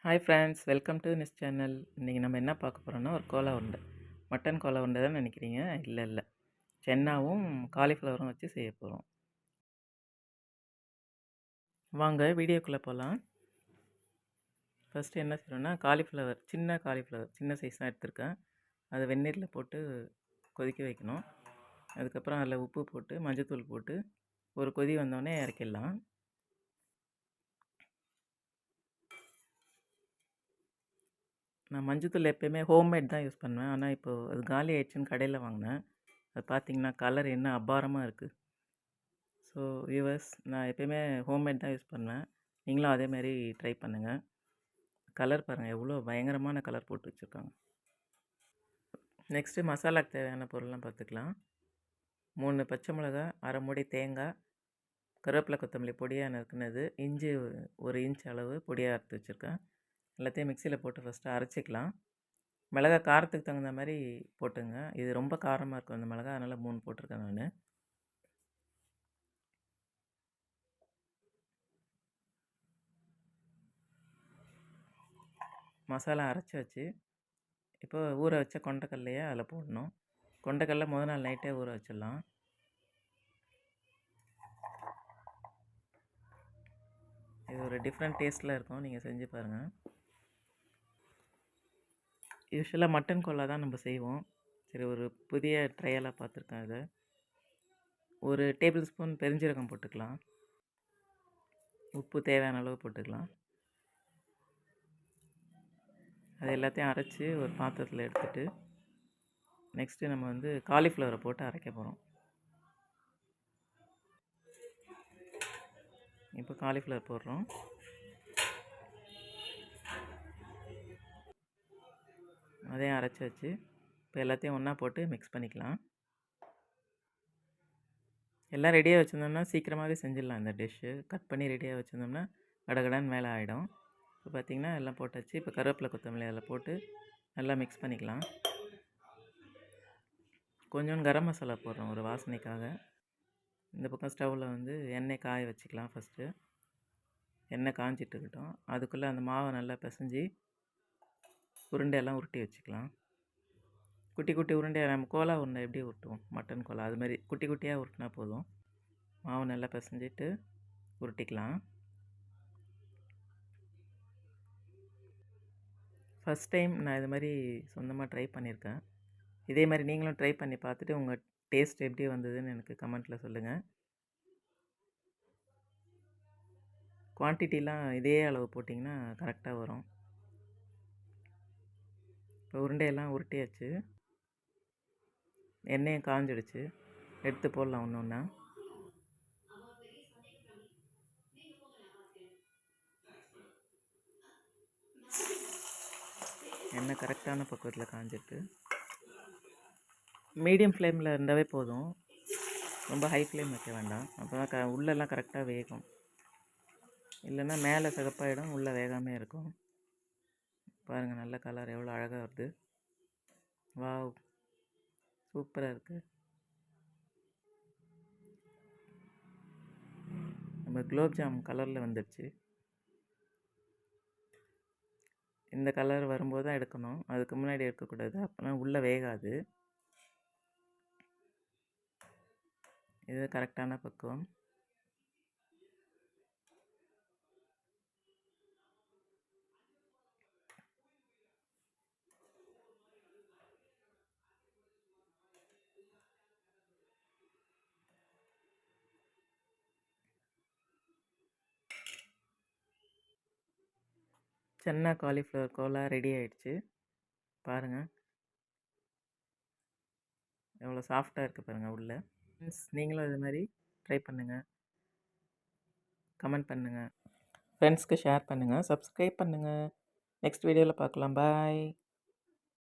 Hi friends, welcome to this channel. இன்றைக்கி நம்ம என்ன பார்க்க போகிறோன்னா ஒரு கோலா உருண்டை. மட்டன் கோலா உருண்டை தான் நினைக்கிறீங்க? இல்லை, சென்னாவும் காலிஃப்ளவரும் வச்சு செய்ய போகிறோம். வாங்க வீடியோக்குள்ளே போகலாம். ஃபஸ்ட்டு என்ன செய்யணும்னா சின்ன காலிஃப்ளவர் சின்ன சைஸ் தான் எடுத்திருக்கேன். அதை வெந்நீரில் போட்டு கொதிக்க வைக்கணும். அதுக்கப்புறம் அதில் உப்பு போட்டு மஞ்சத்தூள் போட்டு ஒரு கொதி வந்தோடனே இறக்கிடலாம். நான் மஞ்சத்தூள் எப்போயுமே ஹோம்மேட் தான் யூஸ் பண்ணுவேன். ஆனால் இப்போது அது காலி ஆயிடுச்சுன்னு கடையில் வாங்கினேன். அது பார்த்திங்கன்னா கலர் என்ன அபாரமாக இருக்குது. ஸோ வியூவர்ஸ், நான் எப்போயுமே ஹோம்மேட் தான் யூஸ் பண்ணுவேன். நீங்களும் அதேமாதிரி ட்ரை பண்ணுங்கள். கலர் பாருங்கள், எவ்வளோ பயங்கரமான கலர் போட்டு வச்சுருக்காங்க. நெக்ஸ்ட்டு மசாலாக்கு தேவையான பொருள்லாம் பார்த்துக்கலாம். 3 பச்சை மிளகா, அரை மூடி தேங்காய், கருவேப்பிலை கொத்தமல்லி பொடியாக நறுக்குனது, இஞ்சி 1 இன்ச் அளவு பொடியாக அறுத்து வச்சுருக்கேன். எல்லாத்தையும் மிக்சியில் போட்டு ஃபஸ்ட்டு அரைச்சிக்கலாம். மிளகா காரத்துக்கு தகுந்த மாதிரி போட்டுங்க. இது ரொம்ப காரமாக இருக்கும் இந்த மிளகா, அதனால் 3 போட்டிருக்கேன் நான். மசாலா அரைச்சி வச்சு இப்போ ஊற வச்ச கொண்டைக்கல்லையே அதில் போடணும். கொண்டைக்கல்ல முதல் நாள் நைட்டே ஊற வச்சிடலாம். இது ஒரு டிஃப்ரெண்ட் டேஸ்ட்டில் இருக்கும், நீங்கள் செஞ்சு பாருங்கள். யூஸ்வலாக மட்டன் கோலா தான் நம்ம செய்வோம். சரி, ஒரு புதிய ட்ரையலாக பார்த்துருக்கேன். அதை 1 டேபிள் ஸ்பூன் பெருஞ்சீரகம் போட்டுக்கலாம். உப்பு தேவையான அளவு போட்டுக்கலாம். அது எல்லாத்தையும் அரைச்சி ஒரு பாத்திரத்தில் எடுத்துகிட்டு நெக்ஸ்ட்டு நம்ம காலிஃப்ளவரை போட்டு அரைக்க போகிறோம். இப்போ காலிஃப்ளவர் போடுறோம். அதையும் அரைச்சி வச்சு இப்போ எல்லாத்தையும் ஒன்றா போட்டு மிக்ஸ் பண்ணிக்கலாம். எல்லாம் ரெடியாக வச்சுருந்தோம்னா சீக்கிரமாகவே செஞ்சிடலாம். இந்த டிஷ்ஷு கட் பண்ணி ரெடியாக வச்சுருந்தோம்னா கடகடான்னு மேலே ஆகிடும். இப்போ பார்த்திங்கன்னா எல்லாம் போட்டாச்சு. இப்போ கருவேப்பிலை கொத்தமல்லி அதில் போட்டு நல்லா மிக்ஸ் பண்ணிக்கலாம். கொஞ்சோண்டு கரம் மசாலா போடுறோம் ஒரு வாசனைக்காக. இந்த பக்கம் ஸ்டவ்வில் எண்ணெய் காய வச்சுக்கலாம். ஃபஸ்ட்டு எண்ணெய் காஞ்சிட்டு இருக்கட்டும். அதுக்குள்ளே அந்த மாவை நல்லா பிசைஞ்சு உருண்டையெல்லாம் உருட்டி வச்சுக்கலாம். குட்டி குட்டி உருண்டையாக நம்ம கோலா உருண்டை எப்படி உருட்டுவோம், மட்டன் கோலா, அது மாதிரி குட்டி குட்டியாக உருட்டினா போதும். மாவு நல்லா பிசைஞ்சிட்டு உருட்டிக்கலாம். ஃபஸ்ட் டைம் நான் இது மாதிரி சொந்தமாக ட்ரை பண்ணியிருக்கேன். இதே மாதிரி நீங்களும் ட்ரை பண்ணி பார்த்துட்டு உங்கள் டேஸ்ட் எப்படி வந்ததுன்னு எனக்கு கமெண்ட்டில் சொல்லுங்கள். குவான்டிட்டிலாம் இதே அளவு போட்டிங்கன்னா கரெக்டாக வரும். இப்போ உருண்டையெல்லாம் உருட்டியாச்சு. எண்ணெயும் காஞ்சிடுச்சு. எடுத்து போடலாம் ஒன்று ஒன்றா. எண்ணெய் கரெக்டான பக்குவத்தில் காஞ்சிருக்கு. மீடியம் ஃப்ளேமில் இருந்தாவே போதும், ரொம்ப ஹை ஃப்ளேம் வைக்க வேண்டாம். அப்போ தான் உள்ளெல்லாம் கரெக்டாக வேகும். இல்லைன்னா மேலே சிகப்பாயிடும், உள்ளே வேகாமல் இருக்கும். பாருங்கள், நல்ல கலர் எவ்வளோ அழகாக வருது. வாவ், சூப்பராக இருக்குது. நம்ம குலோப் ஜாம் கலரில் வந்துடுச்சு. இந்த கலர் வரும்போது தான் எடுக்கணும், அதுக்கு முன்னாடி எடுக்கக்கூடாது, அப்போனா உள்ளே வேகாது. இது கரெக்டான பக்குவம். சன்னா காலிஃப்ளவர் கோலா ரெடி ஆகிடுச்சு. பாருங்கள் எவ்வளோ சாஃப்டாக இருக்குது பாருங்கள் உள்ளே. நீங்களும் இது மாதிரி ட்ரை பண்ணுங்கள், கமெண்ட் பண்ணுங்கள், ஃப்ரெண்ட்ஸ்க்கு ஷேர் பண்ணுங்கள், சப்ஸ்கிரைப் பண்ணுங்கள். நெக்ஸ்ட் வீடியோவில் பார்க்கலாம். பாய்.